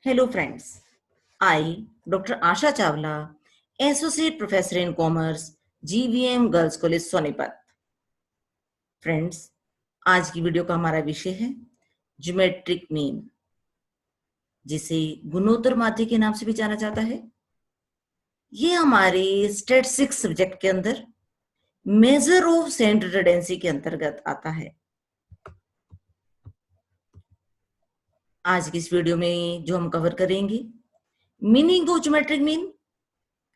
Hello friends, I, Dr. Asha Chawla, Associate Professor in Commerce, GVM Girls College Sonipat. Friends, आज की video का हमारा विषय है ज्योमेट्रिक मीन, जिसे गुणोत्तर माध्य के नाम से भी जाना जाता है। ये हमारे स्टेट 6 सब्जेक्ट के अंदर मेजर ऑफ सेंटर टेंडेंसी के अंतर्गत आता है। आज की इस वीडियो में जो हम कवर करेंगे, meaning of geometric mean,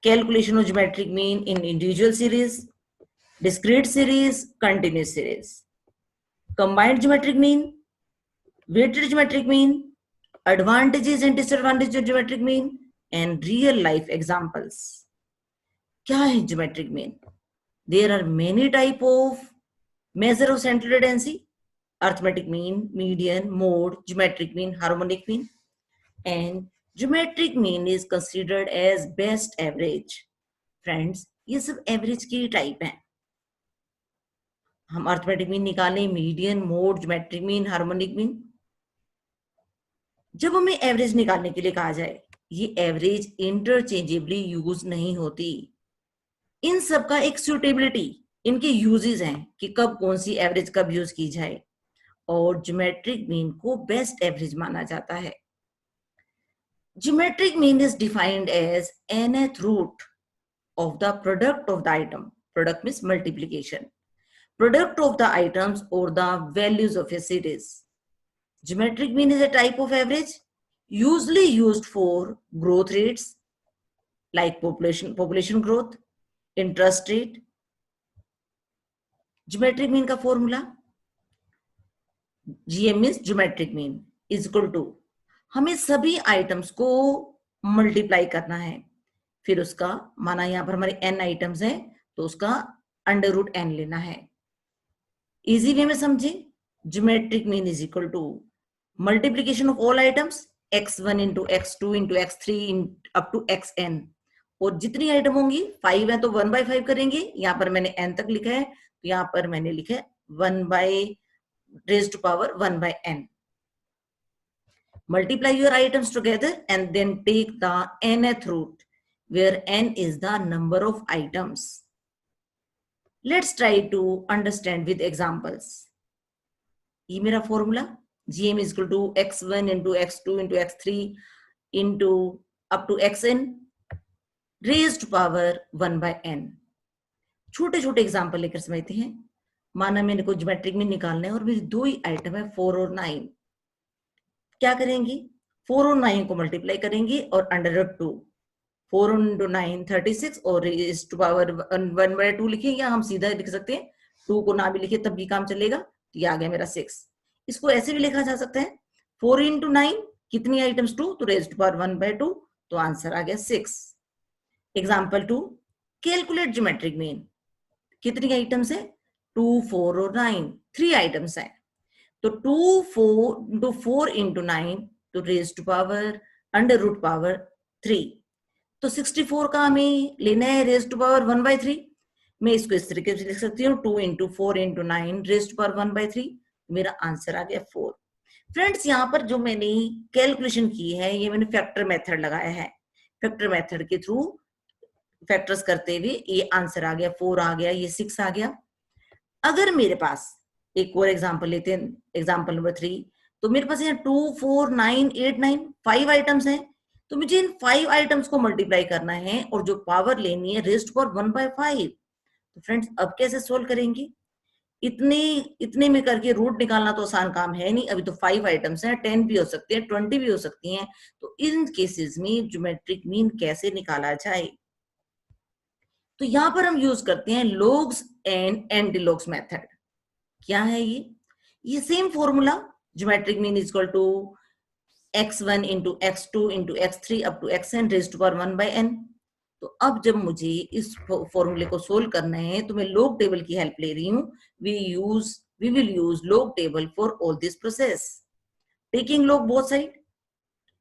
calculation of geometric mean in individual series, discrete series, continuous series, combined geometric mean, weighted geometric mean, advantages and disadvantages of geometric mean, and real life examples. क्या है geometric mean? There are many type of measure of central tendency: arithmetic mean, median, mode, geometric mean, harmonic mean, and geometric mean is considered as best average. Friends, ये सब average की type हैं। हम arithmetic mean निकालें, median, mode, geometric mean, harmonic mean. जब हमें average निकालने के लिए कहा जाए, ये एवरेज इंटरचेंजेबली यूज नहीं होती। इन सब का एक सूटेबिलिटी, इनके यूजेस हैं कि कब कौन सी एवरेज कब यूज की जाए, और ज्योमेट्रिक मीन को बेस्ट एवरेज माना जाता है। Geometric mean is defined as nth root of the product of the item. Product means multiplication. Product of the items or the values of a series. Geometric mean is a type of average usually used for growth rates like population growth, interest rate. Geometric mean का formula GM means geometric mean is equal to, हमें सभी items को multiply करना है, फिर उसका माना यहां पर हमारे n आइटम्स हैं तो उसका अंडर रूट n लेना है। इजी वे में समझे, geometric mean is equal to multiplication of all items x1 into x2 into x3 up to xn, और जितनी आइटम होंगी 5 है तो 1/5 करेंगे। यहां पर मैंने n तक लिखा है तो यहां पर मैंने लिखा है 1/n। multiply your items together and then take the nth root where n is the number of items. Let's try to understand with examples. ये मेरा formula gm is equal to x1 into x2 into x3 into up to xn raised to power 1/n. छोटे छोटे example लेकर समझते हैं। माना मैंने को ज्योमेट्रिक में निकालना है और मेरी दो ही आइटम है 4 और 9। क्या करेंगे, 4 और 9 को मल्टीप्लाई करेंगे और अंडर रूट 2, 4 into 9 36 और रेज़्ड टू पावर 1/2 लिखें, या हम सीधा लिख सकते हैं, 2 को ना भी लिखे तब भी काम चलेगा। तो ये आ गया मेरा 6। इसको ऐसे भी लिखा जा सकता है, 4 into 9 कितनी आइटम्स 2, तो रेज़्ड टू पावर 1/2, तो आंसर आ गया 6। Example 2, calculate geometric mean. कितनी आइटम्स है, 2, 4 और 9, 3 आइटम्स है, तो 4 into 9 तो raised to power under root power 3, तो 64 का हमें लेना है रेज़्ड टू पावर 1/3। मैं इसको इस तरीके से लिख सकती हूँ, 2 into 4 into 9 raised to power 1/3, मेरा आंसर आ गया 4। फ्रेंड्स, यहाँ पर जो मैंने कैलकुलेशन की है, ये मैंने फैक्टर मेथड लगाया है। फैक्टर मेथड के थ्रू फैक्टर्स करते हुए ये आंसर आ गया 4 आ गया, ये 6 आ गया। अगर मेरे पास एक और एग्जाम्पल लेते हैं, एग्जाम्पल नंबर 3, तो मेरे पास यहाँ 2, 4, 9, 8, 9 5 आइटम्स हैं, तो मुझे इन 5 आइटम्स को मल्टीप्लाई करना है और जो पावर लेनी है रेज़्ड पावर 1/5। तो फ्रेंड्स, अब कैसे सोल्व करेंगे, इतने में करके रूट निकालना तो आसान काम है नहीं। अभी तो 5 आइटम्स हैं, 10 भी हो सकते हैं, 20 भी हो सकती हैं, तो इन केसेस में ज्योमेट्रिक मीन कैसे निकाला जाए। तो यहां पर हम यूज करते हैं लोग्स एंड एंटीलोग्स मेथड। क्या है ये same formula, geometric mean is equal to x1 into x2 into x3 up to xn raised to power 1/n। तो अब जब मुझे इस फॉर्मूले को सोल्व करना है तो मैं log टेबल की हेल्प ले रही हूँ। we will use log table for all this process, taking log both side,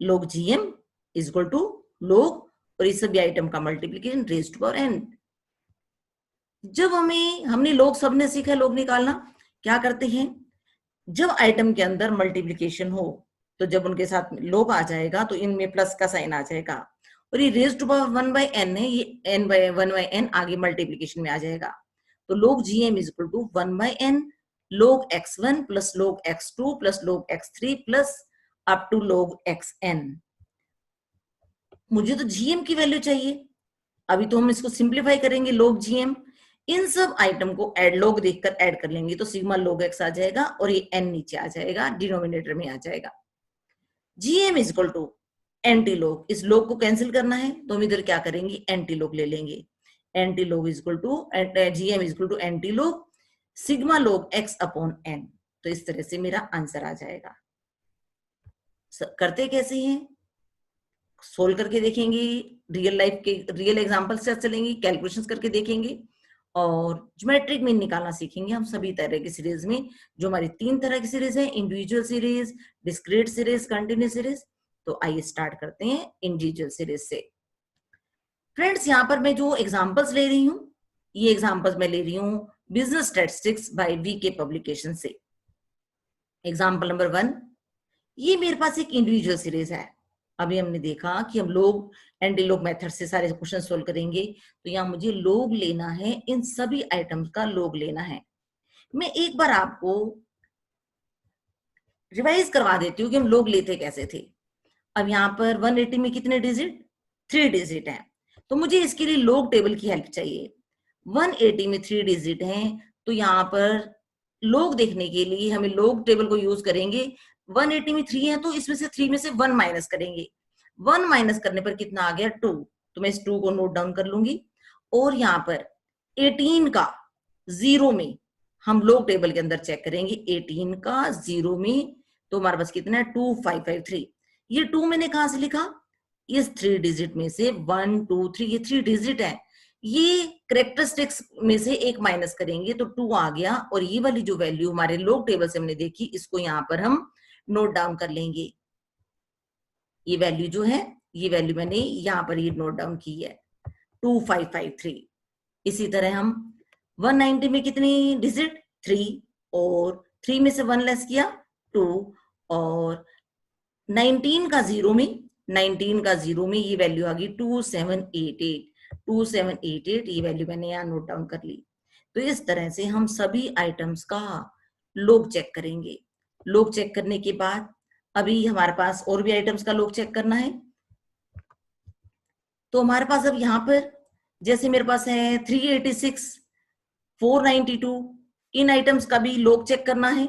log gm is equal to log और इस सभी आइटम का multiplication raised to power n। जब हमने log सबने सीखा log निकालना, क्या करते हैं, जब आइटम के अंदर मल्टीप्लीकेशन हो तो जब उनके साथ लोग आ जाएगा तो इनमें प्लस का साइन आ जाएगा, और ये रेज टू पावर 1/n है, ये n/1/n आगे मल्टीप्लीकेशन में आ जाएगा। तो log gm is equal to 1/n log x1 plus log x2 plus log x3 plus up to log xn। मुझे तो gm की वैल्यू चाहिए, अभी तो हम इसको सिंप्लीफाई करेंगे log gm, इन सब आइटम को एड log देखकर ऐड कर लेंगे तो सिग्मा log x आ जाएगा और ये n नीचे आ जाएगा, डिनोमिनेटर में आ जाएगा। gm is equal to anti log, इस log को कैंसिल करना है तो हम इधर क्या करेंगे, एंटी log ले लेंगे। Anti log is equal to gm is equal to anti log sigma log x upon n। तो इस तरह से मेरा आंसर आ जाएगा। करते कैसे हैं, सोल्व करके देखेंगे, रियल लाइफ के रियल एग्जांपल से चलेंगे, कैलकुलेशंस करके देखेंगे और ज्योमेट्रिक मीन निकालना सीखेंगे हम सभी तरह की सीरीज में। जो हमारी 3 तरह की सीरीज है, individual series, discrete series, continuous series. तो आइए स्टार्ट करते हैं इंडिविजुअल सीरीज से। फ्रेंड्स, यहाँ पर मैं जो एग्जांपल्स ले रही हूँ, ये एग्जांपल्स मैं ले रही हूँ business statistics by VK publication से। एग्जांपल नंबर 1, ये मेरे पास एक इंडिविजुअल सीरीज है। अभी हमने देखा कि हम लोग एंटी लॉग मेथड से सारे क्वेश्चन सोल्व करेंगे, तो यहाँ मुझे लॉग लेना है, इन सभी आइटम्स का लॉग लेना है। मैं एक बार आपको रिवाइज करवा देती हूँ कि हम लॉग लेते कैसे थे। अब यहाँ पर 180 में कितने डिजिट, 3 डिजिट हैं, तो मुझे इसके लिए लॉग टेबल की हेल्प चाहिए। 180 में 3 डिजिट हैं, तो यहाँ पर लॉग देखने के लिए हमें लॉग टेबल को यूज करेंगे। 180 में 3 है तो इसमें से 3 में से 1 माइनस करेंगे, 1 माइनस करने पर कितना आ गया, 2। तो मैं इस 2 को नोट डाउन कर लूंगी। और यहाँ पर 18 का 0 में हम लॉग टेबल के अंदर चेक करेंगे, 18 का 0 में तो हमारे पास कितना है, 2553। ये 2 मैंने कहां से लिखा, इस 3 डिजिट में से 1 2 3, ये 3 डिजिट है, ये करेक्टरिस्टिक्स में से एक माइनस करेंगे तो 2 आ गया। और ये वाली जो वैल्यू हमारे लॉग टेबल से हमने देखी, इसको यहाँ पर हम नोट डाउन कर लेंगे। ये वैल्यू जो है, ये वैल्यू मैंने यहाँ पर ये नोट डाउन की है, 2553। इसी तरह हम 190 में कितनी डिजिट, 3, और 3 में से 1 लेस किया 2, और 19 का 0 में, 19 का 0 में ये वैल्यू आ गई 2788, 2788 ये वैल्यू मैंने यहाँ नोट डाउन कर ली। तो इस तरह से हम सभी आइटम्स का लॉग चेक करेंगे। लॉग चेक करने के बाद अभी हमारे पास और भी आइटम्स का लॉग चेक करना है। तो हमारे पास अब यहाँ पर जैसे मेरे पास है 386, 492, इन आइटम्स का भी लॉग चेक करना है।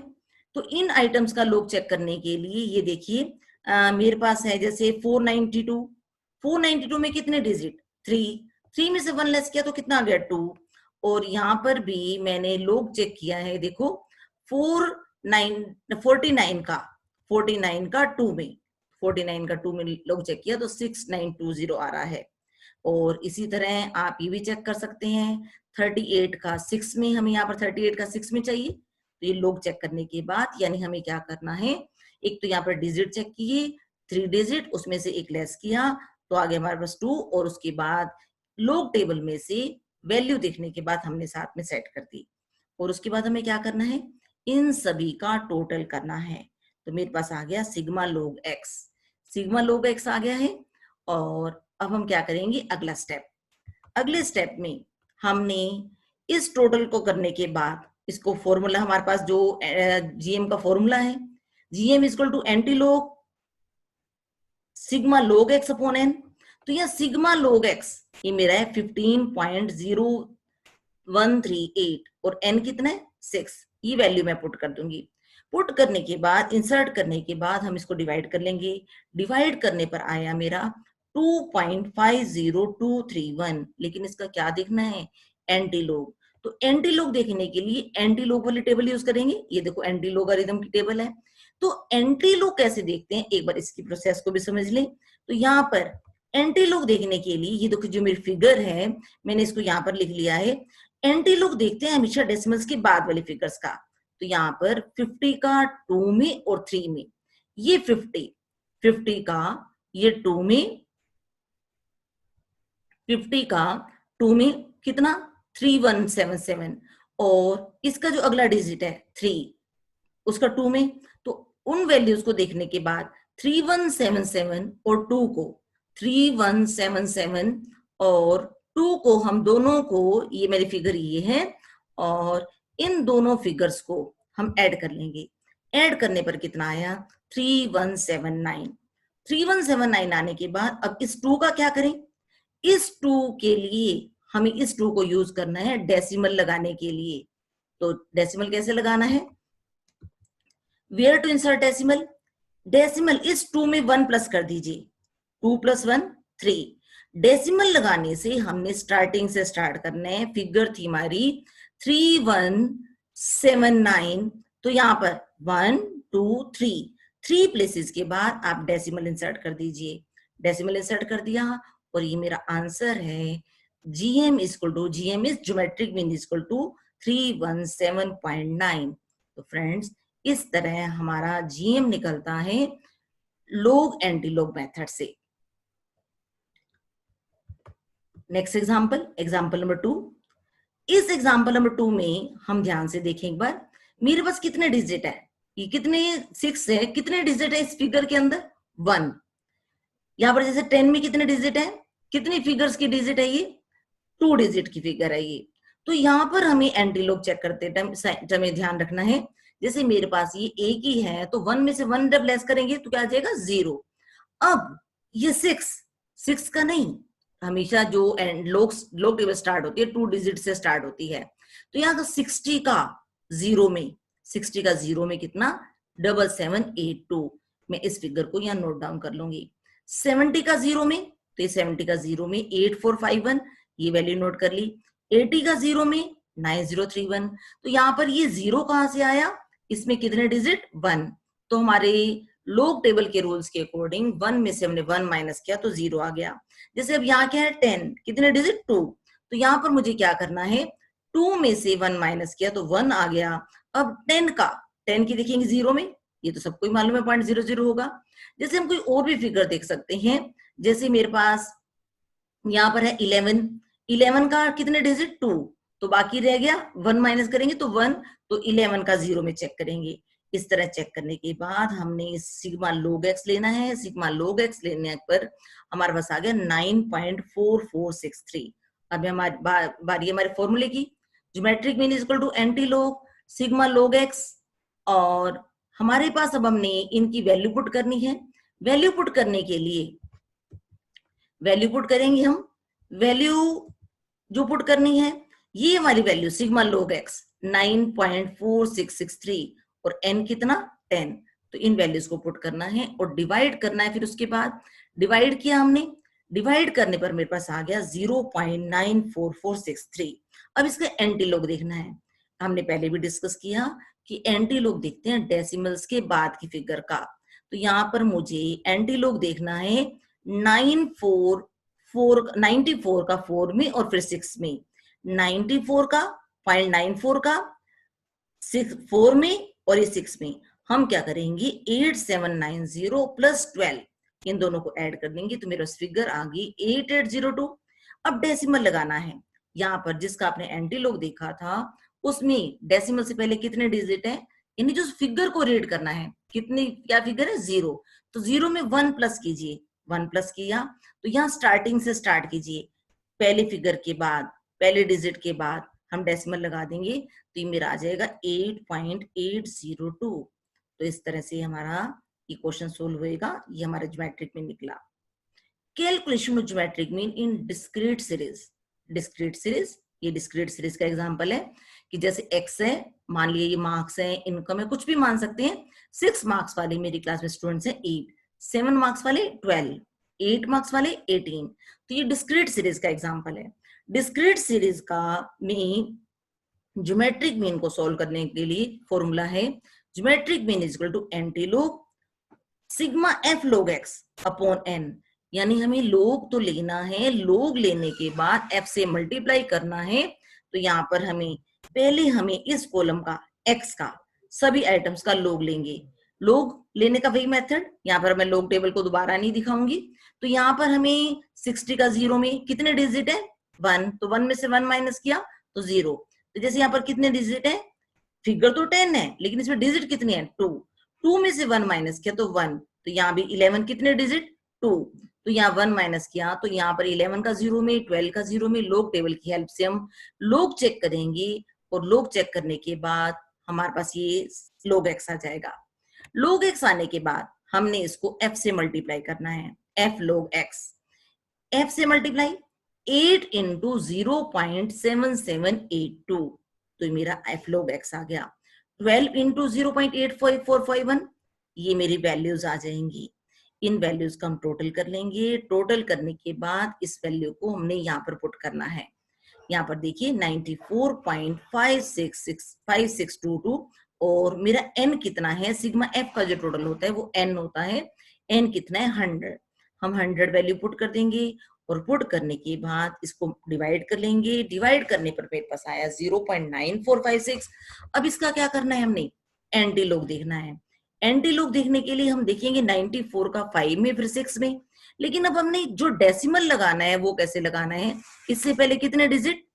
तो इन आइटम्स का लॉग चेक करने के लिए ये देखिए मेरे पास है जैसे 492, 492 में कितने डिजिट, 3, 3 में से 1 लेस किया तो कितना आ गया, 2। और यहाँ पर भी मैंने लॉग चेक किया है, देखो 49 का 2 में, 49 का 2 में लॉग चेक किया तो 6920 आ रहा है। और इसी तरह आप ये भी चेक कर सकते हैं 38 का 6 में, हमें यहाँ पर 38 का 6 में चाहिए। तो ये लॉग चेक करने के बाद यानी हमें क्या करना है, एक तो यहाँ पर डिजिट चेक किए, 3 डिजिट, उसमें से एक लेस किया तो आगे हमारे पास 2, और उसके बाद लॉग टेबल में से वैल्यू देखने के बाद हमने साथ में सेट कर दी। और उसके बाद हमें क्या करना है, इन सभी का टोटल करना है। तो मेरे पास आ गया sigma log x, sigma log x आ गया है। और अब हम क्या करेंगे, अगला स्टेप, अगले स्टेप में हमने इस टोटल को करने के बाद इसको फॉर्मूला, हमारे पास जो जीएम का फॉर्मूला है, GM equal to anti log sigma log x upon n। तो यह सिग्मा log x ये मेरा है 15.0138 और n कितना है 6, ये वैल्यू मैं पुट कर दूंगी। पुट करने के बाद, इंसर्ट करने के बाद हम इसको डिवाइड कर लेंगे। डिवाइड करने पर आया मेरा 2.50231, लेकिन इसका क्या देखना है, एंटी लॉग। तो एंटी लॉग देखने के लिए एंटी लॉग वाली टेबल यूज करेंगे। ये देखो एंटी लॉगरिथम की टेबल है। तो एंटी लॉग कैसे देखते हैं, एक बार इसकी प्रोसेस को भी समझ लें। तो यहाँ पर एंटी लॉग देखने के लिए ये देखो जो मेरी फिगर है, मैंने इसको यहाँ पर लिख लिया है। एंटी लॉग देखते हैं हमेशा डेसिमल्स के बाद वाले फिगर्स का। तो यहाँ पर 50 का 2 में और 3 में, ये 50 का ये 2 में, 50 का 2 में कितना 3177, और इसका जो अगला डिजिट है 3, उसका 2 में। तो उन वैल्यूज को देखने के बाद 3177 और 2 को 3177 और 2 को हम दोनों को, ये मेरी फिगर ये है, और इन दोनों फिगर्स को हम ऐड कर लेंगे। ऐड करने पर कितना आया? 3179। 3179 आने के बाद अब इस 2 का क्या करें? इस 2 के लिए हमें इस 2 को यूज करना है डेसिमल लगाने के लिए। तो डेसिमल कैसे लगाना है? Where to insert decimal? Decimal इस 2 में 1 प्लस कर दीजिए। 2 + 1 3। डेसिमल लगाने से हमने स्टार्टिंग से स्टार्ट करना है। फिगर थी हमारी 3179, तो यहां पर 1 2 3 प्लेसेस के बाद आप डेसिमल इंसर्ट कर दीजिए। डेसिमल इंसर्ट कर दिया और ये मेरा आंसर है। GM is geometric mean equal to 317.9। तो फ्रेंड्स, इस तरह हमारा GM निकलता है लोग एंटीलोग मेथड से। Next example, example number 2। इस एग्जांपल नंबर 2 में हम ध्यान से देखें एक बार। मेरे पास कितने डिजिट है? ये कितने 6 है। कितने डिजिट है इस फिगर के अंदर? 1। यहां पर जैसे 10 में कितने डिजिट है? कितनी फिगर्स की डिजिट है ये? 2 डिजिट की फिगर है ये। तो यहाँ पर हमें एंटीलोग चेक करते टाइम हमें ध्यान रखना है। जैसे मेरे पास ये एक ही है, तो 1 में से 1 जब लेस करेंगे तो क्या आ जाएगा? 0। अब ये 6 का नहीं, हमेशा जो लोग टेबल स्टार्ट होती है 2 डिजिट से स्टार्ट होती है। तो यहाँ का 60 का 0 में कितना? 7782। मैं इस फिगर को यहाँ नोट डाउन कर लूंगी। 70 का 0 में, तो ये 70 का 0 में 8451, ये वैल्यू नोट कर ली। 80 का 0 में 9031। तो यहाँ पर ये 0 कहां से आया? इसमें कितने डिजिट? 1। तो हमारे लोग टेबल के रूल्स के अकॉर्डिंग 1 में से हमने 1 माइनस किया तो 0 आ गया। जैसे अब यहाँ क्या है? 10, कितने डिजिट? 2। तो यहाँ पर मुझे क्या करना है? 2 में से 1 माइनस किया तो 1 आ गया। अब 10 की देखेंगे 0 में, ये तो सबको ही मालूम है 0.00 होगा। जैसे हम कोई और भी फिगर देख सकते हैं, जैसे मेरे पास यहाँ पर है 11 का कितने डिजिट? 2। तो बाकी रह गया 1 माइनस करेंगे तो 1, तो 11 का 0 में चेक करेंगे। इस तरह चेक करने के बाद हमने सिग्मा log x लेना है। सिग्मा log x लेने पर हमारे पास आ गया 9.4463। अब हमारी बारी हमारे फॉर्मूले की। Geometric mean equal to anti log sigma log x, और हमारे पास अब हमने इनकी वैल्यू पुट करनी है। वैल्यू पुट करने के लिए वैल्यू पुट करेंगे हम। वैल्यू जो पुट करनी है, ये हमारी वैल्यू सिग्मा log x 9.4663 और n कितना? 10। तो इन वैल्यूज को पुट करना है और डिवाइड करना है। फिर उसके बाद डिवाइड किया हमने। डिवाइड करने पर मेरे पास आ गया 0.94463। अब इसका एंटीलॉग देखना है। हमने पहले भी डिस्कस किया कि एंटीलॉग देखते हैं डेसिमल्स के बाद की फिगर का। तो यहाँ पर मुझे एंटीलॉग देखना है 94 का 4 में और फिर 6 में। 94 का 0.94 का 4 में और ये 6 में। हम क्या करेंगे? 8790 प्लस 12 इन दोनों को ऐड कर देंगे तो मेरा फिगर आ गई 8802। अब डेसिमल लगाना है। यहाँ पर जिसका आपने एंटीलॉग देखा था उसमें डेसिमल से पहले कितने डिजिट है, यानी जो फिगर को रीड करना है कितनी, क्या फिगर है? 0। तो 0 में 1 प्लस कीजिए। 1 प्लस किया तो यहाँ स्टार्टिंग से स्टार्ट कीजिए। पहले फिगर के बाद, पहले डिजिट के बाद हम डेसिमल लगा देंगे तो ये मेरा आ जाएगा 8.802। तो इस तरह से हमारा ये क्वेश्चन सोल्व होएगा। ये हमारा ज्योमेट्रिक में निकला। Calculation of geometric mean in discrete series. Discrete series, ये डिस्क्रीट सीरीज का एग्जांपल है कि जैसे x है, मान लिया ये मार्क्स है, इनकम है, कुछ भी मान सकते हैं। 6 मार्क्स वाले मेरी क्लास में स्टूडेंट्स हैं 8, 7 मार्क्स वाले 12, 8 मार्क्स वाले 18। तो ये डिस्क्रीट सीरीज का एग्जांपल है। डिस्क्रीट सीरीज का में ज्योमेट्रिक मीन को सॉल्व करने के लिए फॉर्मूला है geometric mean is equal to antilog sigma f log x upon n। यानी हमें लोग तो लेना है, लोग लेने के बाद f से मल्टीप्लाई करना है। तो यहाँ पर हमें इस कॉलम का x का सभी आइटम्स का लोग लेंगे। लोग लेने का वही मेथड, यहाँ पर मैं लोग टेबल को दोबारा नहीं दिखाऊंगी। तो यहाँ पर हमें 60 का 0 में कितने डिजिट है? 1। तो 1 में से 1 माइनस किया तो 0। तो जैसे यहाँ पर कितने डिजिट है? फिगर तो 10 है लेकिन इसमें डिजिट कितनी है? 2। 2 में से 1 माइनस किया तो 1। तो यहाँ भी 11 कितने डिजिट 2, तो यहाँ 1 माइनस किया तो यहाँ पर 11 का 0 में 12 का 0 में लोग टेबल की हेल्प से हम लोग चेक करेंगे और लोग चेक करने के बाद हमारे पास ये लोग एक्स आ जाएगा। लोग एक्स आने के बाद हमने इसको f से मल्टीप्लाई करना है, f log x, f से मल्टीप्लाई 8 इंटू 0.7782, तो मेरा f log x आ गया। 12 इंटू 0.85451, ये मेरी वैल्यूज आ जाएंगी। इन वैल्यूज का हम टोटल कर लेंगे। टोटल करने के बाद इस वैल्यू को हमने यहाँ पर पुट करना है। यहाँ पर देखिए 94.5622 और मेरा n कितना है, सिग्मा f का जो टोटल होता है वो n होता है। n कितना है 100, हम 100 वैल्यू पुट कर देंगे और पुट करने के बाद इसको डिवाइड कर लेंगे। डिवाइड करने पर मेरे पास आया 0.9456। अब इसका क्या करना है, हमने एंटी लॉग देखना है। एंटी लॉग देखने के लिए हम देखेंगे 94 का 5 में फिर 6 में, लेकिन अब हमने जो डेसिमल लगाना है वो कैसे लगाना है, इससे पहले कितने डिजिट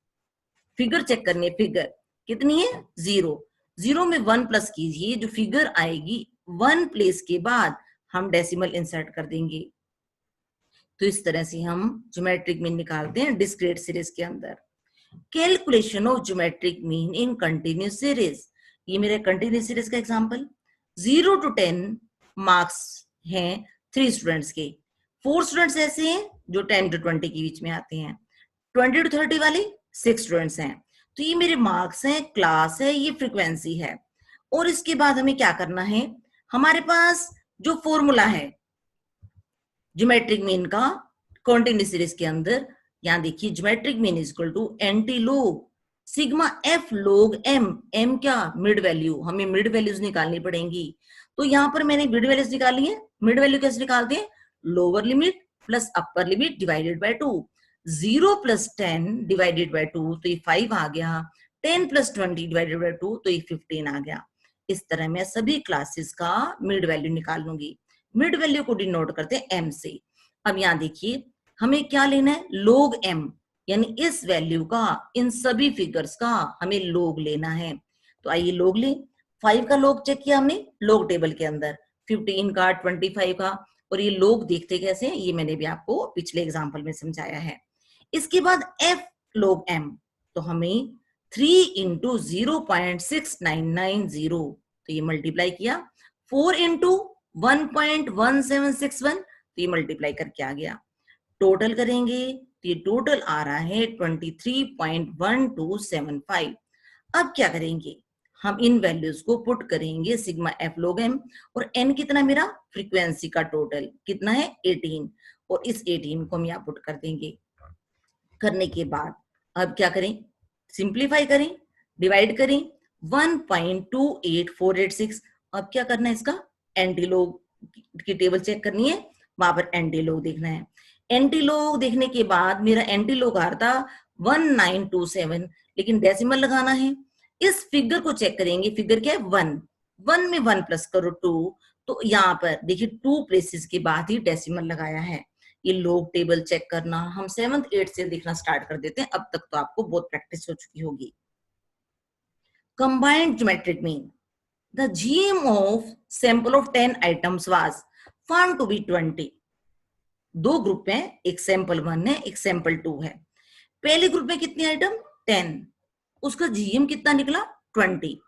फिगर चेक करनी है। फिगर कितनी है 0, 0 में 1 प्लस कीजिए, जो फिगर आएगी 1 प्लेस के बाद हम डेसिमल इंसर्ट कर देंगे। तो इस तरह से हम ज्योमेट्रिक मीन निकालते हैं डिस्क्रीट सीरीज के अंदर। Calculation of geometric mean in continuous series, ये मेरे कंटिन्यूस सीरीज का एग्जांपल। 0 to 10 मार्क्स हैं 3 स्टूडेंट्स के, 4 स्टूडेंट्स ऐसे हैं जो 10 to 20 के बीच में आते हैं, 20 to 30 वाले 6 स्टूडेंट्स हैं। तो ये मेरे मार्क्स हैं, क्लास है, ये फ्रीक्वेंसी है। और इसके बाद हमें क्या करना है, हमारे पास जो फॉर्मूला है ज्योमेट्रिक मीन का कंटिन्यूस सीरीज के अंदर, यहां देखिए geometric mean is equal to anti log sigma f log m. M क्या, मिड वैल्यू, हमें मिड वैल्यूज निकालनी पड़ेंगी। तो यहां पर मैंने मिड वैल्यूज निकाली है। मिड वैल्यू कैसे निकालते हैं, lower limit plus upper limit divided by 2। 0 plus 10 divided by 2 तो ये 5 आ गया। 10 प्लस 20 डिवाइडेड बाय 2 तो ये 15 आ गया। इस तरह मैं सभी क्लासेस का मिड वैल्यू निकाल लूंगी। मिड वैल्यू को डिनोट करते हैं एम से। अब यहाँ देखिए हमें क्या लेना है, लोग एम, यानी इस वैल्यू का, इन सभी फिगर्स का हमें लोग लेना है। तो आइए लोग लें। 5 का लोग चेक किया हमने लोग टेबल के अंदर, 15 का, 25 का, और ये लोग देखते कैसे हैं ये मैंने भी आपको पिछले एग्जाम्पल में समझाया है। इसके बाद एफ लोग एम, तो हमें 3 इंटू 0.6990, तो ये मल्टीप्लाई किया। 4 इंटू 1.1761, तो ये मल्टीप्लाई करके आ गया। टोटल करेंगे तो ये टोटल आ रहा है 23.1275। अब क्या करेंगे, हम इन वैल्यूज को पुट करेंगे सिग्मा एफ लोग एम, और एन कितना मेरा, फ्रीक्वेंसी का टोटल कितना है 18, और इस 18 को हम यहाँ पुट कर देंगे। करने के बाद अब क्या करें, सिंप्लीफाई करें, डिवाइड करें 1.28486। अब क्या करना है, इसका एंटी लोग की टेबल चेक करनी है, वहां पर एंटी लोग देखना है। एंटी लोग देखने के बाद मेरा एंटी लोग आ रहा था 1927, लेकिन डेसिमल लगाना है। इस फिगर को चेक करेंगे, फिगर क्या है 1, 1 में 1 प्लस करो 2, तो यहाँ पर देखिए 2 प्लेसेस के बाद ही डेसिमल लगाया है। ये लोग टेबल चेक करना हम 7th 8th से देखना स्टार्ट कर देते हैं, अब तक तो आपको बहुत प्रैक्टिस हो चुकी होगी। Combined geometric mean, the GM of sample of 10 items was found to be 20। दो ग्रुप है, एक सैंपल 1 है, एक सैंपल 2 है। पहले ग्रुप में कितने आइटम 10, उसका GM कितना निकला 20।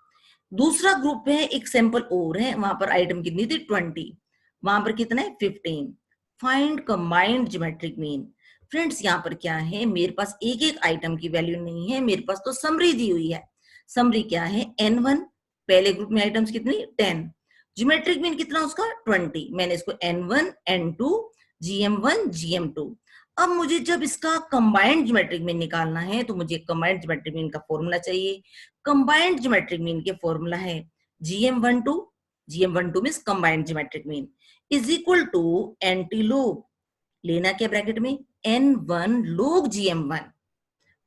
दूसरा ग्रुप है, एक सैंपल और है, वहां पर आइटम कितनी थी 20, वहां पर कितना है 15। Find combined geometric mean. Friends यहाँ पर क्या है, मेरे पास एक एक आइटम की वैल्यू नहीं है, मेरे पास तो समरी दी हुई है। समरी क्या है, N1, पहले ग्रुप में आइटम्स कितनी 10, ज्योमेट्रिक मीन कितना उसका 20, मैंने इसको N1 N2 GM1 GM2। अब मुझे जब इसका कंबाइंड ज्योमेट्रिक मीन निकालना है तो मुझे कंबाइंड ज्योमेट्रिक मीन का फॉर्मूला चाहिए। कंबाइंड ज्योमेट्रिक मीन के फॉर्मूला है GM12 means combined geometric mean is equal to anti log, लेना क्या ब्रैकेट में N1 लोग GM1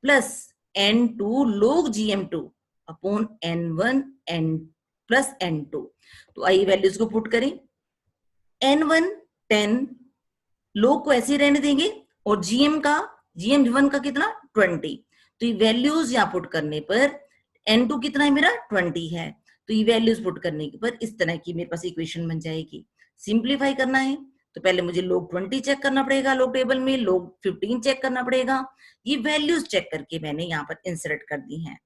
प्लस N2 लोग GM2 upon N1 N plus N2। तो आइए वैल्यूज को पुट करें। N1 10, लोग को ऐसे रहने देंगे, और GM1 का कितना 20। तो ये वैल्यूज यहाँ पुट करने पर N2 कितना है मेरा 20 है, तो ये वैल्यूज पुट करने के पर इस तरह की मेरे पास इक्वेशन बन जाएगी। सिंप्लीफाई करना है तो पहले मुझे log 20 चेक करना पड़ेगा, log टेबल में log 15 चेक करना पड़ेगा। ये वैल्यूज चेक करके मैंने यहाँ पर इंसर्ट कर दी हैं।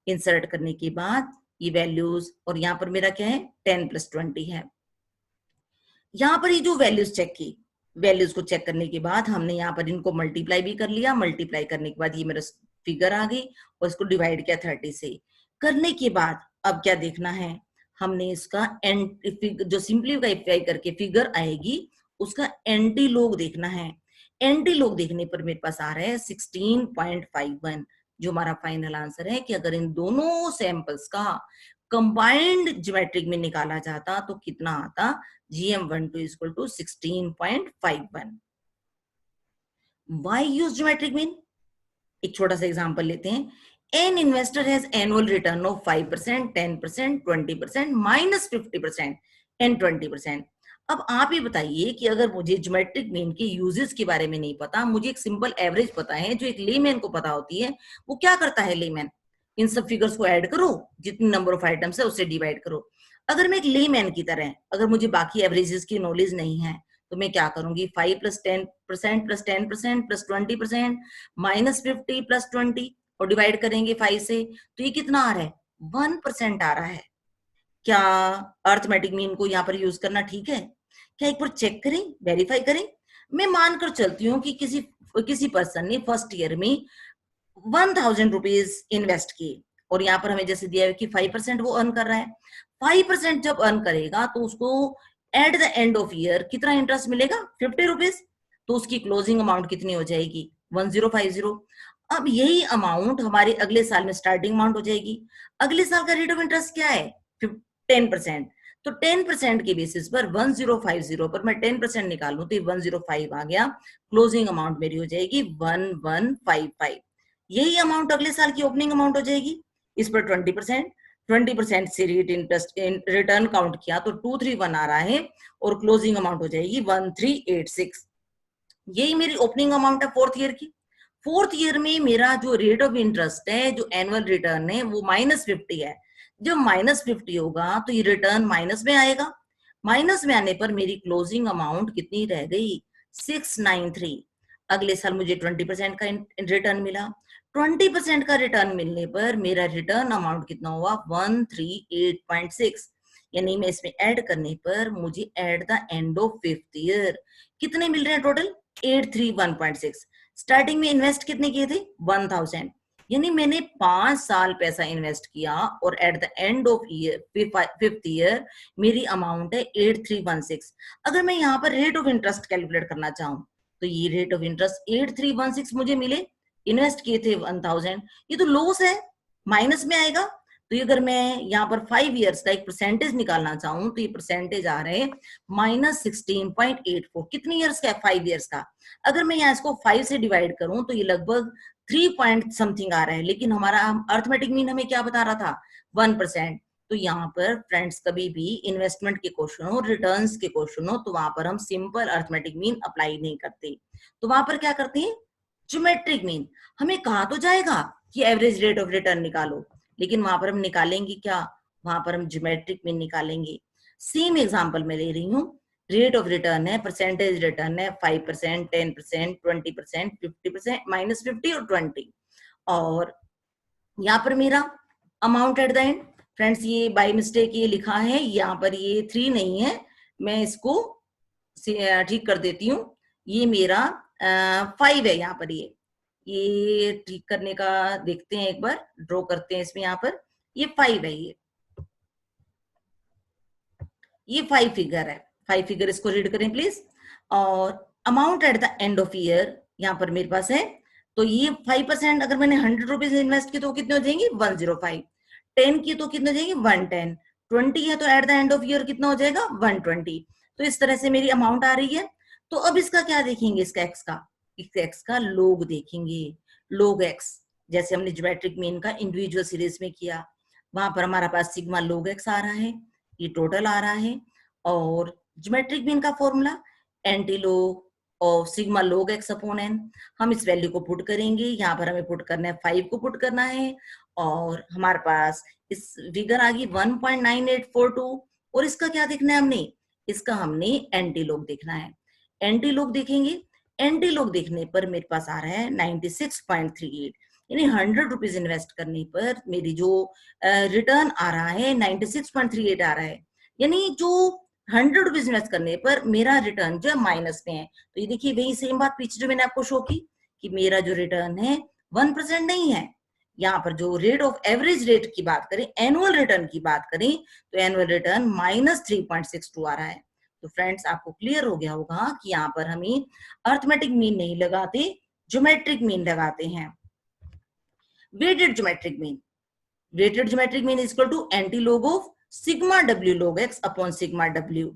इंसर्ट करने के बाद ये वैल्यूज, और यहाँ पर मेरा क्या है 10 + 20 है। यहाँ पर ये जो वैल्यूज चेक की, वैल्यूज को चेक करने के बाद हमने यहाँ पर इनको मल्टीप्लाई भी कर लिया। मल्टीप्लाई करने के बाद ये मेरा फिगर आ गई और इसको डिवाइड किया 30 से। करने के बाद अब क्या देखना है, हमने इसका जो सिंप्लीफाई करके फिगर आएगी उसका एंटी लॉग देखना है। एंटी लॉग देखने पर मेरे पास आ रहा है 16.51, जो हमारा फाइनल आंसर है कि अगर इन दोनों सैंपल्स का कंबाइंड ज्योमेट्रिक में निकाला जाता तो कितना आता, GM12 = 16.51। Why use geometric mean? एक छोटा सा एग्जांपल लेते हैं। An investor has annual return of 5%, 10%, 20%, -50% and 20%। अब आप ही बताइए कि अगर मुझे ज्योमेट्रिक मीन के यूजेस के बारे में नहीं पता, मुझे एक सिंपल एवरेज पता है जो एक लेमैन को पता होती है, वो क्या करता है लेमैन, इन सब फिगर्स को ऐड करो, जितनी नंबर ऑफ आइटम्स है उससे डिवाइड करो। अगर मैं एक लेमैन की तरह, अगर मुझे बाकी एवरेजेस की नॉलेज नहीं है तो मैं क्या करूंगी, 5 + 10% + 10% + 20% -50 + 20 और डिवाइड करेंगे 5 से, तो ये कितना आ रहा है, 1% आ रहा है। क्या अर्थमेटिक मीन को यहाँ पर यूज करना ठीक है? क्या एक बार चेक करें, वेरीफाई करें। मैं मानकर चलती हूँ कि किसी पर्सन ने फर्स्ट ईयर में 1000 रुपीज इन्वेस्ट किए और यहाँ पर हमें जैसे दिया है कि 5% वो अर्न कर रहा है। 5% जब अर्न करेगा तो उसको at the end of year कितना इंटरेस्ट मिलेगा, 50 रुपीज। तो उसकी क्लोजिंग अमाउंट कितनी हो जाएगी, 1050। अब यही अमाउंट हमारे अगले साल में स्टार्टिंग अमाउंट हो जाएगी। अगले साल का रेट ऑफ इंटरेस्ट क्या है, 10%। तो 10% के बेसिस पर 1050 पर मैं 10% निकालूं तो 105 आ गया। क्लोजिंग अमाउंट मेरी हो जाएगी 1155। यही अमाउंट अगले साल की ओपनिंग अमाउंट हो जाएगी। इस पर 20% से रेट इंटरेस्ट रिटर्न काउंट किया तो 231 आ रहा है और क्लोजिंग अमाउंट हो जाएगी 1386। यही मेरी ओपनिंग अमाउंट है फोर्थ ईयर की। फोर्थ ईयर में मेरा जो रेट ऑफ इंटरेस्ट है, जो एनुअल रिटर्न है, वो -50 है। जब -50 होगा तो ये रिटर्न माइनस में आएगा। माइनस में आने पर मेरी क्लोजिंग अमाउंट कितनी रह गई, 693। अगले साल मुझे 20% का रिटर्न मिला। 20% का रिटर्न मिलने पर मेरा रिटर्न अमाउंट कितना हुआ, 138.6। यानी मैं इसमें ऐड करने पर मुझे at the end of fifth year कितने मिल रहे हैं टोटल, 831.6। स्टार्टिंग में इन्वेस्ट कितने किए थे, 1000। यानी मैंने 5 साल पैसा इन्वेस्ट किया और at the end of year fifth year मेरी अमाउंट है 8316। अगर मैं यहाँ पर रेट ऑफ इंटरेस्ट कैलकुलेट करना चाहूँ तो ये रेट ऑफ इंटरेस्ट 8316 मुझे मिले, इन्वेस्ट किए थे 1000। ये तो लॉस है, माइनस में आएगा। तो अगर मैं यहाँ पर 5 इयर्स का एक परसेंटेज निकालना चाहूँ तो ये परसेंटेज आ रहे हैं -16.84। कितने इयर्स का है, 5 इयर्स का। अगर मैं यहाँ इसको 5 से डिवाइड करूं तो ये लगभग 3 पॉइंट समथिंग आ रहा है, लेकिन हमारा अर्थमेटिक मीन हमें क्या बता रहा था, 1%। तो यहाँ पर फ्रेंड्स कभी भी इन्वेस्टमेंट के क्वेश्चन हो, रिटर्न्स के क्वेश्चन हो, तो वहां पर हम सिंपल अर्थमेटिक मीन अप्लाई नहीं करते। तो वहां पर क्या करते हैं, ज्योमेट्रिक मीन। हमें कहा तो जाएगा कि एवरेज रेट ऑफ रिटर्न निकालो, लेकिन वहां पर हम निकालेंगे क्या, वहां पर हम ज्योमेट्रिक मीन निकालेंगे। सेम एग्जांपल मैं ले रही हूँ, रेट ऑफ रिटर्न है, परसेंटेज रिटर्न है 5%, 10%, 20%, 50%, -50 और 20। और यहाँ पर मेरा amount at the end, friends ये बाय मिस्टेक ये लिखा है, यहाँ पर ये 3 नहीं है, मैं इसको ठीक कर देती हूँ। ये मेरा 5 है यहाँ पर। ये ठीक करने का देखते हैं, एक बार ड्रॉ करते हैं इसमें। यहाँ पर ये 5 है, ये 5 फिगर है। 5 फिगर इसको रीड करें प्लीज। और amount at the end of year यहाँ पर मेरे पास है। तो ये 5%, अगर मैंने 100 रुपीज इन्वेस्ट की तो कितने हो जाएंगे, 105। 10 की तो कितने हो जाएंगे, 110। 20 है तो at the end of year कितना हो जाएगा, 120। तो इस तरह से मेरी अमाउंट आ रही है। तो अब इसका क्या देखेंगे, इसका एक्स का लोग देखेंगे, लोग एक्स। जैसे हमने ज्योमेट्रिक मीन का इंडिविजुअल सीरीज में किया, वहां पर हमारा पास सिग्मा लोग एक्स आ रहा है, ये टोटल आ रहा है। और ज्योमेट्रिक मीन का फॉर्मूला एंटी लोग ऑफ सिग्मा लोग एक्स अपॉन एन। हम इस वैल्यू को पुट करेंगे, यहाँ पर हमें पुट करना है 5 को पुट करना है, और हमारे पास इस फिगर आ गई 1.9842। और इसका क्या देखना है हमने, इसका हमने एंटी लॉग देखना है। एंटी लॉग देखेंगे, एंटी लॉग देखने पर मेरे पास आ रहा है 96.38, यानी 100 रुपीज इन्वेस्ट करने पर मेरी जो रिटर्न आ रहा है 96.38 आ रहा है, यानी जो 100 रुपीज इन्वेस्ट करने पर मेरा रिटर्न जो है माइनस में है। तो ये देखिए वही सेम बात पीछे जो मैंने आपको शो की कि मेरा जो रिटर्न है 1% नहीं है। यहाँ पर जो रेट ऑफ एवरेज रेट की बात करें, एनुअल रिटर्न की बात करें, तो एनुअल रिटर्न -3.62 आ रहा है। तो फ्रेंड्स आपको क्लियर हो गया होगा कि यहाँ पर हमें अर्थमेटिक मीन नहीं लगाते, ज्योमेट्रिक मीन लगाते हैं। Weighted geometric mean, weighted geometric mean is equal to anti log of sigma W log X upon sigma W.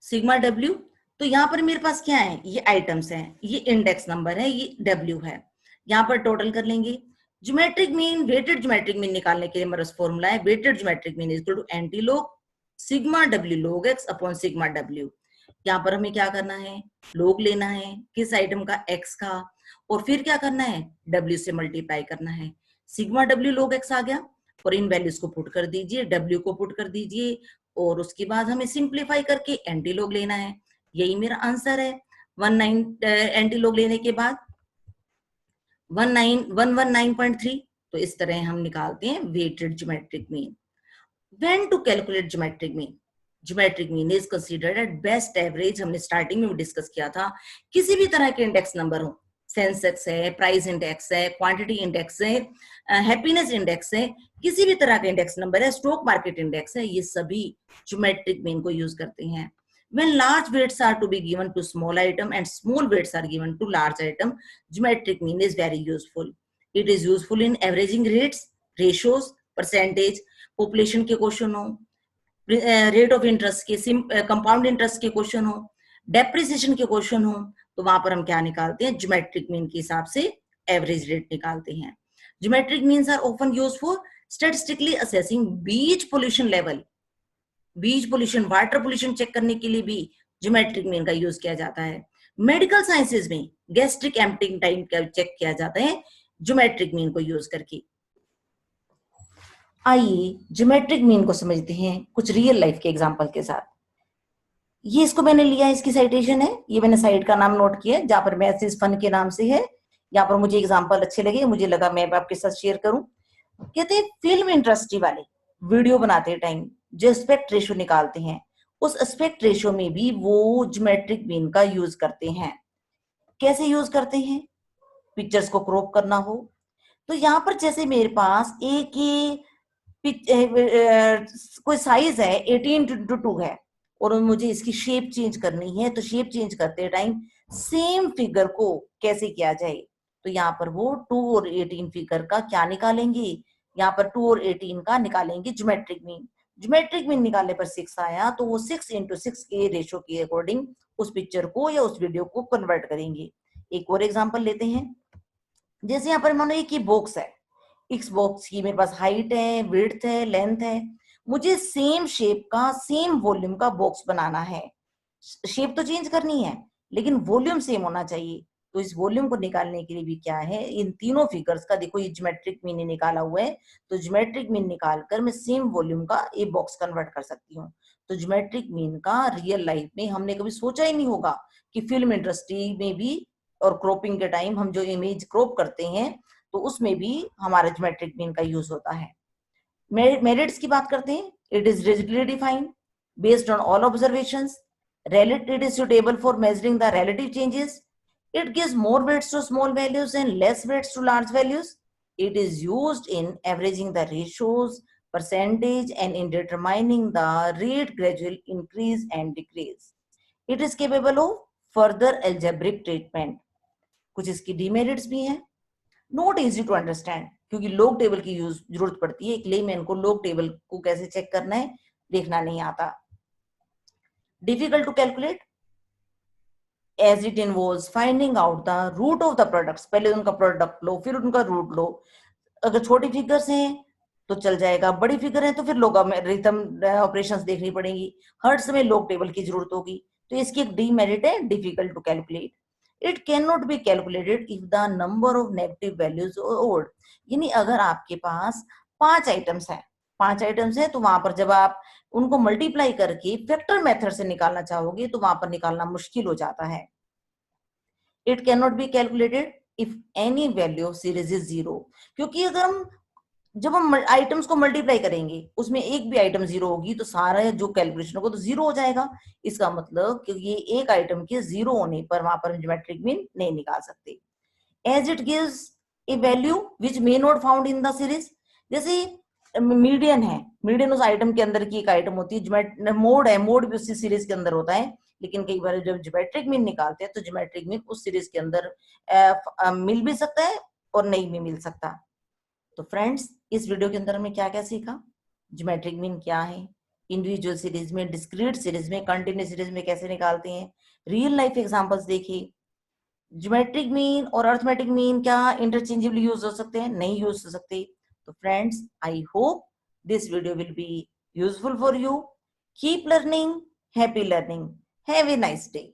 Sigma W, तो यहाँ पर मेरे पास क्या है, ये आइटम्स हैं, ये इंडेक्स नंबर है, ये डब्ल्यू है। यहाँ पर टोटल कर लेंगे। Geometric mean, weighted geometric mean निकालने के लिए हमारा फॉर्मूला है weighted geometric mean is equal to anti log sigma W log X upon sigma W. यहाँ पर हमें क्या करना है, लॉग लेना है किस आइटम का, एक्स का, और फिर क्या करना है, डब्ल्यू से मल्टीप्लाई करना है। सिग्मा डब्ल्यू लॉग एक्स आ गया और इन वैल्यूज को पुट कर दीजिए, डब्ल्यू को पुट कर दीजिए, और उसके बाद हमें सिंप्लीफाई करके एंटी लॉग लेना है। यही मेरा आंसर है। 19 एंटी लॉग लेने के बाद 119.3। तो इस तरह हम निकालते हैं weighted geometric mean. When to calculate geometric mean? Geometric mean is considered at best average। हमने स्टार्टिंग में डिस्कस किया था, किसी भी तरह के इंडेक्स नंबर हो, सेंसेक्स है, प्राइस इंडेक्स है, क्वांटिटी इंडेक्स है, हैप्पीनेस इंडेक्स है, किसी भी तरह का इंडेक्स नंबर है, स्टॉक मार्केट इंडेक्स है, ये सभी ज्योमेट्रिक मीन को यूज करते हैं। When large weights are to be given to small item and small weights are given to large item, geometric mean is very useful. It is useful in averaging rates, ratios, percentage, population के question हो, rate of interest के, compound interest के question हो, depreciation के question हो, तो वहां पर हम क्या निकालते हैं, ज्योमेट्रिक मीन के हिसाब से एवरेज रेट निकालते हैं। Geometric means are often used for statistically assessing beach pollution level. Beach pollution, water pollution check करने के लिए भी ज्योमेट्रिक मीन का यूज किया जाता है। मेडिकल साइंसेज में गैस्ट्रिक एम्प्टिंग टाइम का चेक किया जाता है ज्योमेट्रिक मीन को यूज करके। आइए ज्योमेट्रिक मीन को समझते हैं कुछ रियल लाइफ के एग्जांपल के साथ। ये इसको मैंने लिया, इसकी साइटेशन है, ये मैंने साइट का नाम नोट किया जहां पर मैथ्स इज फन के नाम से है। यहाँ पर मुझे एग्जांपल अच्छे लगे, मुझे लगा मैं आपके साथ शेयर करूं। कहते हैं फिल्म इंडस्ट्री वाले वीडियो बनाते टाइम जो एस्पेक्ट रेशियो निकालते हैं, उस एस्पेक्ट रेशियो में भी वो ज्योमेट्रिक मीन का यूज करते हैं। कैसे यूज करते हैं, पिक्चर्स को क्रॉप करना हो तो यहाँ पर जैसे मेरे पास एक ही कोई साइज है 18x2 है और मुझे इसकी शेप चेंज करनी है, तो शेप चेंज करते टाइम सेम फिगर को कैसे किया जाए, तो यहाँ पर वो 2 और 18 फिगर का क्या निकालेंगे, यहाँ पर 2 और 18 का निकालेंगे ज्योमेट्रिक मीन। ज्योमेट्रिक मीन निकालने पर 6 आया तो वो 6x6 के रेशियो के अकॉर्डिंग उस पिक्चर को या उस वीडियो को कन्वर्ट करेंगे। एक और एग्जांपल लेते हैं। जैसे यहाँ पर मानो एक ही बॉक्स है, इस बॉक्स की मेरे पास हाइट है, विड्थ है, लेंथ है, मुझे सेम शेप का, सेम वॉल्यूम का बॉक्स बनाना है। शेप तो चेंज करनी है लेकिन वॉल्यूम सेम होना चाहिए। तो इस वॉल्यूम को निकालने के लिए भी क्या है, इन तीनों फिगर्स का देखो ये ज्योमेट्रिक मीन निकाला हुआ है, तो ज्योमेट्रिक मीन निकालकर मैं सेम वॉल्यूम का ये बॉक्स कन्वर्ट कर सकती हूँ। तो ज्योमेट्रिक मीन का रियल लाइफ में हमने कभी सोचा ही नहीं होगा कि फिल्म इंडस्ट्री में भी और क्रॉपिंग के टाइम हम जो इमेज क्रॉप करते हैं तो उसमें भी हमारा ज्योमेट्रिक मीन का यूज होता है। मेरिट्स की बात करते हैं। It is rigidly defined based on all observations, it is suitable for measuring the relative changes, it gives more weights to small values and less weights to large values, it is used in averaging the ratios, percentage and in determining the rate gradual increase and decrease, it is capable of further algebraic treatment। कुछ इसकी demerits भी हैं। Not easy to understand, क्योंकि log table की use जरूरत पड़ती है, एक लेमैन को लॉग टेबल को कैसे चेक करना है देखना नहीं आता। Difficult to calculate as it involves finding out the root of the products. पहले उनका प्रोडक्ट लो फिर उनका रूट लो। अगर छोटी फिगर्स हैं तो चल जाएगा, बड़ी फिगर है तो फिर लोगारिथम ऑपरेशंस देखनी पड़ेंगी, हर समय लॉग टेबल की जरूरत होगी। तो इसकी एक डीमेरिट है, difficult to calculate. It can not be calculated if the number of negative values odd, यानी अगर आपके पास 5 आइटम्स हैं 5 आइटम्स है, तो वहां पर जब आप उनको मल्टीप्लाई करके फैक्टर मेथड से निकालना चाहोगे तो वहां पर निकालना मुश्किल हो जाता है। It can not be calculated if any value of series is 0, क्योंकि अगर हम जब हम आइटम्स को मल्टीप्लाई करेंगे उसमें एक भी आइटम 0 होगी तो सारा जो कैलकुलेशन होगा तो 0 हो जाएगा। इसका मतलब कि ये एक आइटम के 0 होने पर वहां पर हम ज्योमेट्रिक मीन नहीं निकाल सकते। As it gives a value which may not found in the series. जैसे मीडियन है, मीडियन उस आइटम के अंदर की एक आइटम होती है, मोड है, मोड भी उसी सीरीज के अंदर होता है, लेकिन कई बार जब ज्योमेट्रिक मीन निकालते हैं तो ज्योमेट्रिक मीन उस सीरीज के अंदर मिल भी सकता है और नहीं भी मिल सकता। तो फ्रेंड्स, इस वीडियो के अंदर हमने क्या क्या सीखा, ज्योमेट्रिक मीन क्या है, इंडिविजुअल सीरीज में, डिस्क्रीट सीरीज में, कंटिन्यूस सीरीज में कैसे निकालते हैं, रियल लाइफ एग्जांपल्स देखिए। ज्योमेट्रिक मीन और अरिथमेटिक मीन क्या इंटरचेंजेबली यूज हो सकते हैं? नहीं यूज हो सकते। तो friends, I hope this video will be useful for you. Keep learning, happy learning, have a nice day.